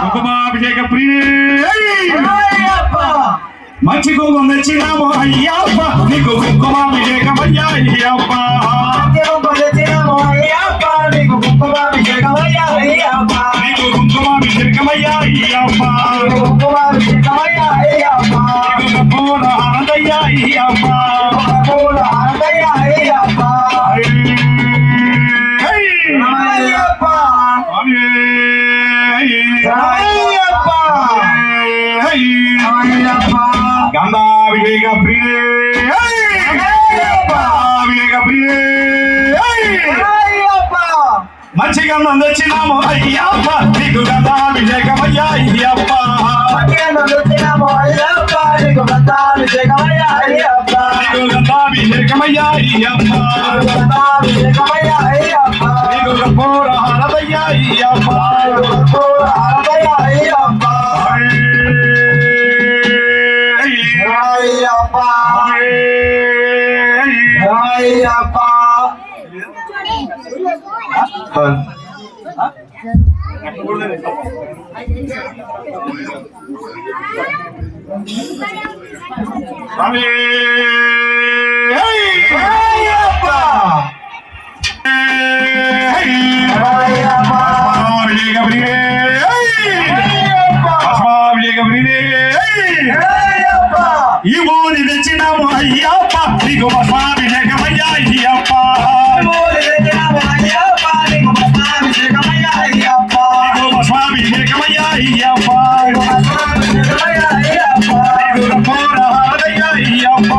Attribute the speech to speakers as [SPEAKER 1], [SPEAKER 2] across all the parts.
[SPEAKER 1] కుంకుమాభిషేక ప్రియ మంచి కుంకుమ తెచ్చినాము అయ్యప్ప నీకు కుంకుమాభిషేకమయ్యా అయ్యప్ప నీకు కుంకుమాభిషేకమయ్యా అయ్యప్ప కపూర ఆనందయ్యా అయ్యప్ప గంధాభిషేక ప్రియ మంచి గంధం తెచ్చినాము అయ్యప్ప నీకు గంధాభిషేకమయ్యా అయ్యప్ప నీకు గంధాభిషేకమయ్యా అయ్యప్ప నీకు కపూర హారదయ్యా అయ్యప్ప ఈ ఊరి తెచ్చినాము అయ్యప్ప నీకు భస్మాభిషేకమయ్యా అయ్యప్ప భస్మాభిషేకమయ్యా అయ్యప్ప నీకు కపూర హారదయ్యా అయ్యప్ప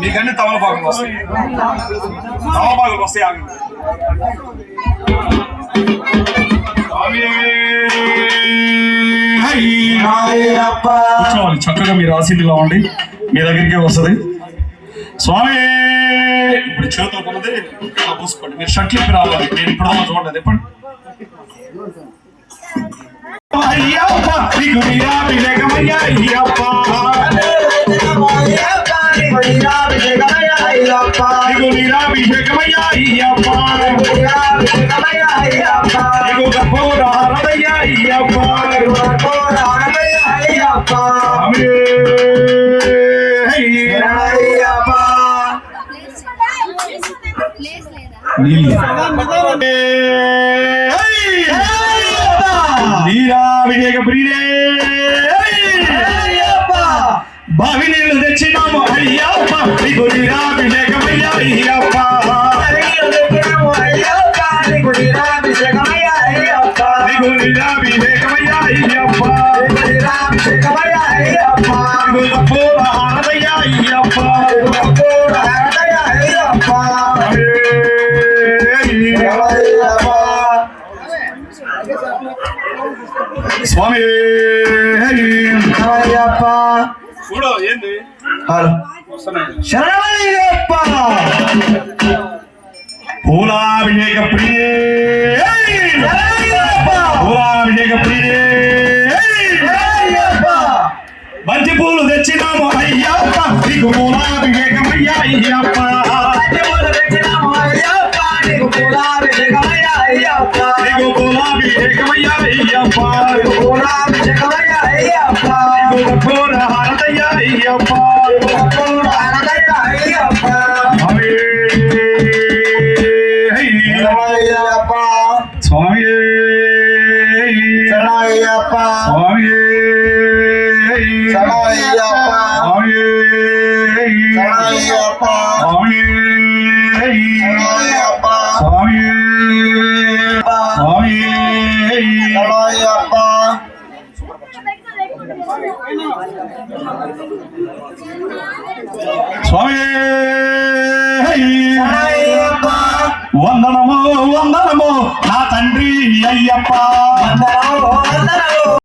[SPEAKER 1] మీకన్నీ తమలపాకులు వస్తాయి కూర్చోవాలి చక్కగా మీరు ఆసీనుగా ఉండి మీ దగ్గరికి వస్తుంది స్వామి. ఇప్పుడు చేతులు కొన్నది పూసుకోండి, మీరు షర్ట్లు ఇప్పి రావాలి. నేను ఇప్పుడు చూడండి చెప్పండి. అయ్యప్ప నీకు నీరాభిషేకమయ్యా అయ్యప్ప నీకు నీరాభిషేకమయ్యా అయ్యప్ప నీకు కపూర హారదయ్యా అయ్యప్ప నీరాభిషేక ప్రియే బావి నీళ్ళు తెచ్చినాము అయ్యప్ప నీకు నీరాభిషేకమయ్యా అయ్యప్ప నీకు నీరాభిషేకమయ్యా అయ్యప్ప నీకు కపూర హారదయ్యా అయ్యప్ప స్వామి. చూడు ఏంది శరణయ్యప్ప పూలాభిషేక ప్రియే పూలాభిషేక ప్రియే బంతి పూలు తెచ్చినాము అయ్యప్ప నీకు పూలాభిషేకమయ్యా అయ్యప్ప నీకు పూలాభిషేకమయ్యా అయ్యప్ప నీకు కపూర హారదయ్యా అయ్యప్ప స్వామి స్వామి వందనము వందనము నా తండ్రి అయ్యప్ప